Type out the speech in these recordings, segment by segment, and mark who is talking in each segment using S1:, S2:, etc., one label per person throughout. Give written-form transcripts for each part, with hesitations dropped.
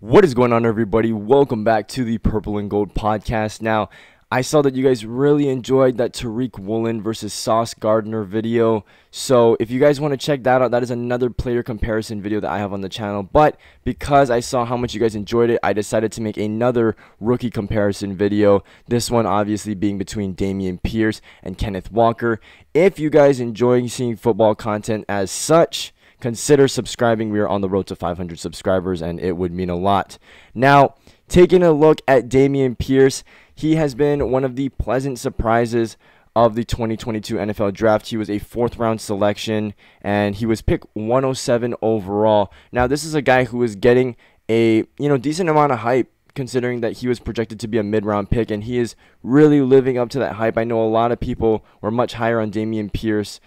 S1: What is going on, everybody? Welcome back to the Purple and Gold podcast. Now, I saw that you guys really enjoyed that Tariq Woolen versus Sauce Gardner video. So if you guys want to check that out, that is another player comparison video that I have on the channel. But because I saw how much you guys enjoyed it, I decided to make another rookie comparison video. This one obviously being between Dameon Pierce and Kenneth Walker. If you guys enjoy seeing football content as such, consider subscribing. We are on the road to 500 subscribers, and it would mean a lot. Now, taking a look at Dameon Pierce, he has been one of the pleasant surprises of the 2022 NFL Draft. He was a 4th-round selection, and he was picked 107 overall. Now, this is a guy who is getting a decent amount of hype, considering that he was projected to be a mid-round pick, and he is really living up to that hype. I know a lot of people were much higher on Dameon Pierce,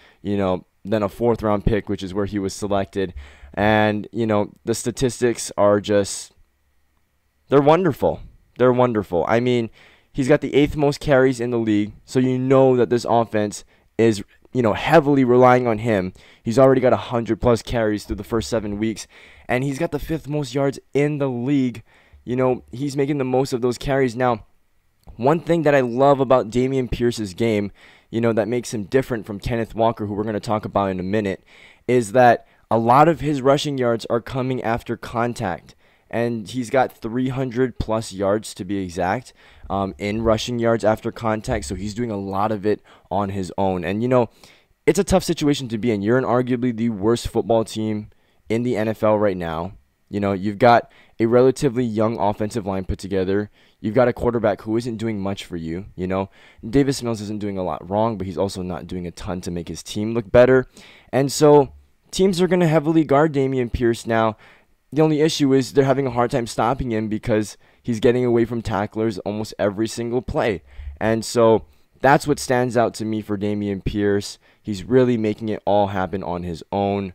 S1: than a 4th-round pick, which is where he was selected. And, the statistics are just, they're wonderful. They're wonderful. I mean, he's got the 8th most carries in the league, so you know that this offense is, heavily relying on him. He's already got 100-plus carries through the first 7 weeks, and he's got the 5th most yards in the league. He's making the most of those carries. Now, one thing that I love about Dameon Pierce's game, that makes him different from Kenneth Walker, who we're going to talk about in a minute, is that a lot of his rushing yards are coming after contact. And he's got 300-plus yards, to be exact, in rushing yards after contact. So he's doing a lot of it on his own. And, it's a tough situation to be in. You're in arguably the worst football team in the NFL right now. You've got a relatively young offensive line put together. You've got a quarterback who isn't doing much for you. Davis Mills isn't doing a lot wrong, but he's also not doing a ton to make his team look better. And so teams are going to heavily guard Dameon Pierce now. The only issue is they're having a hard time stopping him because he's getting away from tacklers almost every single play. And so that's what stands out to me for Dameon Pierce. He's really making it all happen on his own.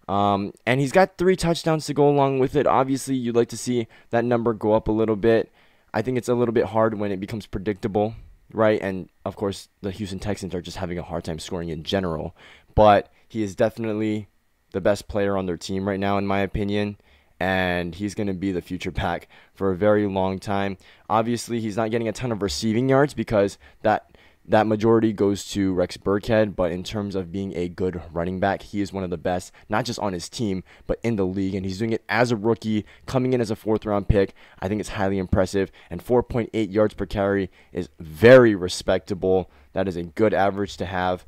S1: And he's got 3 touchdowns to go along with it. Obviously, you'd like to see that number go up a little bit. I think it's a little bit hard when it becomes predictable, right? And, of course, the Houston Texans are just having a hard time scoring in general. But he is definitely the best player on their team right now, in my opinion. And he's going to be the future back for a very long time. Obviously, he's not getting a ton of receiving yards because that majority goes to Rex Burkhead, but in terms of being a good running back, he is one of the best, not just on his team, but in the league, and he's doing it as a rookie, coming in as a 4th-round pick. I think it's highly impressive, and 4.8 yards per carry is very respectable. That is a good average to have.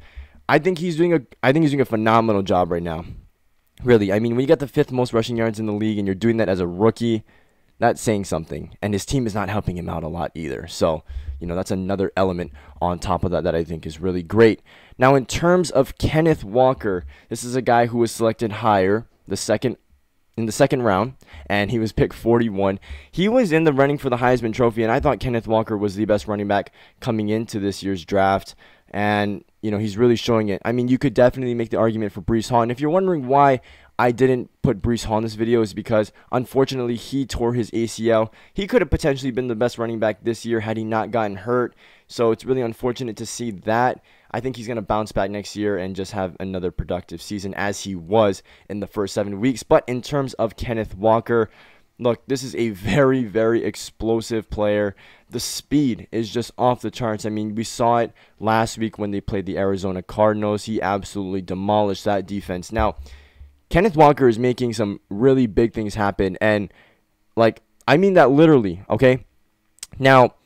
S1: I think he's doing a phenomenal job right now. Really, I mean, when you got the 5th most rushing yards in the league, and you're doing that as a rookie, that's saying something, and his team is not helping him out a lot either. So, that's another element on top of that I think is really great. Now, in terms of Kenneth Walker, this is a guy who was selected higher, in the second round, and he was picked 41. He was in the running for the Heisman Trophy, and I thought Kenneth Walker was the best running back coming into this year's draft. And, he's really showing it. I mean, you could definitely make the argument for Breece Hall. And if you're wondering why I didn't put Breece Hall in this video, is because, unfortunately, he tore his ACL. He could have potentially been the best running back this year had he not gotten hurt. So it's really unfortunate to see that. I think he's going to bounce back next year and just have another productive season as he was in the first 7 weeks. But in terms of Kenneth Walker, look, this is a very, very explosive player. The speed is just off the charts. I mean, we saw it last week when they played the Arizona Cardinals. He absolutely demolished that defense. Now, Kenneth Walker is making some really big things happen, and, I mean that literally, okay? Now,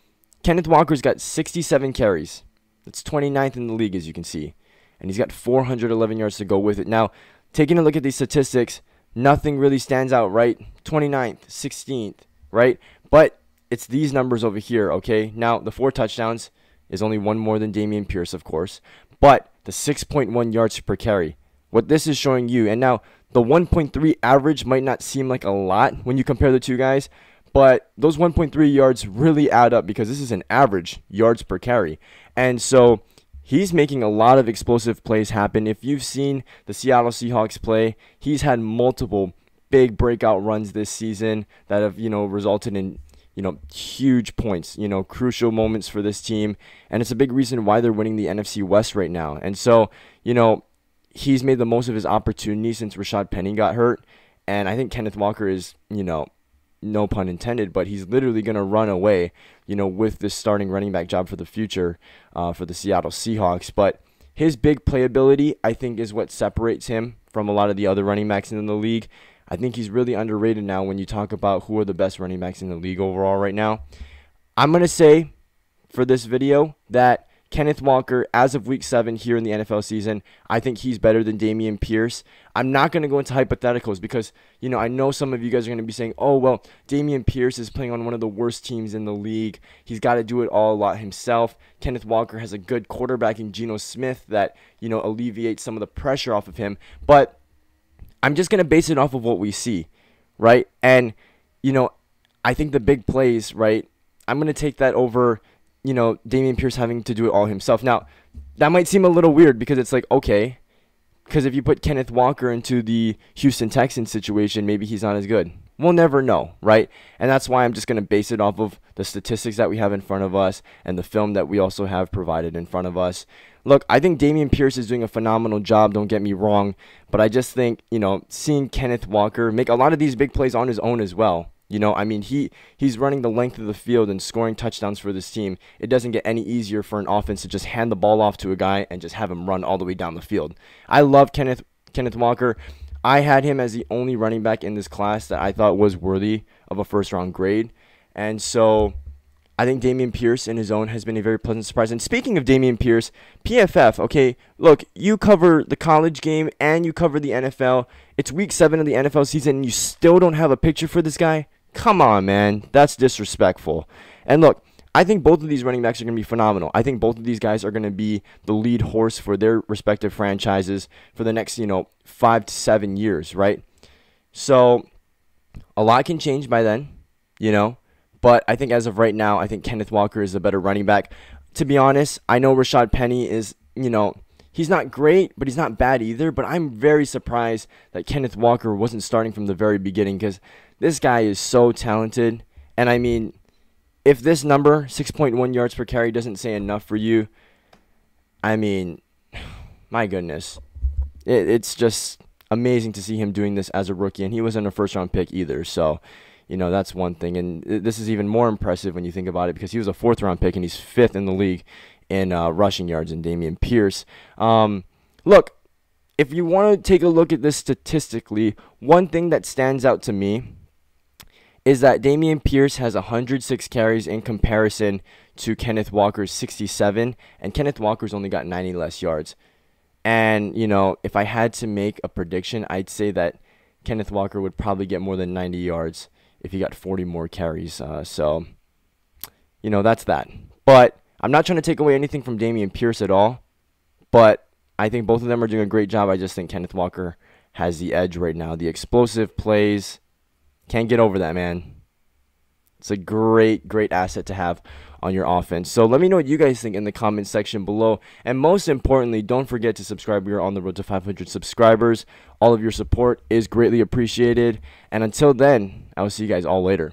S1: Kenneth Walker's got 67 carries. That's 29th in the league, as you can see, and he's got 411 yards to go with it. Now, taking a look at these statistics, nothing really stands out, right? 29th, 16th, right? But it's these numbers over here, okay? Now, the 4 touchdowns is only one more than Dameon Pierce, of course, but the 6.1 yards per carry. What this is showing you, and now the 1.3 average might not seem like a lot when you compare the two guys, but those 1.3 yards really add up because this is an average yards per carry. And so he's making a lot of explosive plays happen. If you've seen the Seattle Seahawks play, he's had multiple big breakout runs this season that have, resulted in, huge points, crucial moments for this team. And it's a big reason why they're winning the NFC West right now. And so, he's made the most of his opportunity since Rashad Penny got hurt. And I think Kenneth Walker is, no pun intended, but he's literally going to run away, with this starting running back job for the future for the Seattle Seahawks. But his big playability, I think, is what separates him from a lot of the other running backs in the league. I think he's really underrated now when you talk about who are the best running backs in the league overall right now. I'm going to say for this video that Kenneth Walker, as of week 7 here in the NFL season, I think he's better than Dameon Pierce. I'm not going to go into hypotheticals because, I know some of you guys are going to be saying, oh, well, Dameon Pierce is playing on one of the worst teams in the league. He's got to do it all a lot himself. Kenneth Walker has a good quarterback in Geno Smith that, alleviates some of the pressure off of him. But I'm just going to base it off of what we see, right? And, I think the big plays, right, I'm going to take that over Dameon Pierce having to do it all himself. Now, that might seem a little weird because it's like, okay, because if you put Kenneth Walker into the Houston Texans situation, maybe he's not as good. We'll never know, right? And that's why I'm just going to base it off of the statistics that we have in front of us and the film that we also have provided in front of us. Look, I think Dameon Pierce is doing a phenomenal job, don't get me wrong, but I just think, seeing Kenneth Walker make a lot of these big plays on his own as well. He's running the length of the field and scoring touchdowns for this team. It doesn't get any easier for an offense to just hand the ball off to a guy and just have him run all the way down the field. I love Kenneth Walker. I had him as the only running back in this class that I thought was worthy of a first-round grade. And so I think Dameon Pierce in his own has been a very pleasant surprise. And speaking of Dameon Pierce, PFF, okay, look, you cover the college game and you cover the NFL. It's week 7 of the NFL season and you still don't have a picture for this guy? Come on, man. That's disrespectful. And look, I think both of these running backs are going to be phenomenal. I think both of these guys are going to be the lead horse for their respective franchises for the next, 5 to 7 years, right? So a lot can change by then, But I think as of right now, I think Kenneth Walker is a better running back. To be honest, I know Rashad Penny is, he's not great, but he's not bad either. But I'm very surprised that Kenneth Walker wasn't starting from the very beginning because this guy is so talented. And I mean, if this number, 6.1 yards per carry, doesn't say enough for you, I mean, my goodness. It's just amazing to see him doing this as a rookie. And he wasn't a first-round pick either. So, that's one thing. And this is even more impressive when you think about it because he was a 4th-round pick and he's 5th in the league in rushing yards in Dameon Pierce. Look, if you want to take a look at this statistically, one thing that stands out to me is that Dameon Pierce has 106 carries in comparison to Kenneth Walker's 67, and Kenneth Walker's only got 90 less yards. And, if I had to make a prediction, I'd say that Kenneth Walker would probably get more than 90 yards if he got 40 more carries. So, that's that. But I'm not trying to take away anything from Dameon Pierce at all, but I think both of them are doing a great job. I just think Kenneth Walker has the edge right now. The explosive plays, can't get over that, man. It's a great, great asset to have on your offense. So let me know what you guys think in the comment section below. And most importantly, don't forget to subscribe. We are on the road to 500 subscribers. All of your support is greatly appreciated. And until then, I will see you guys all later.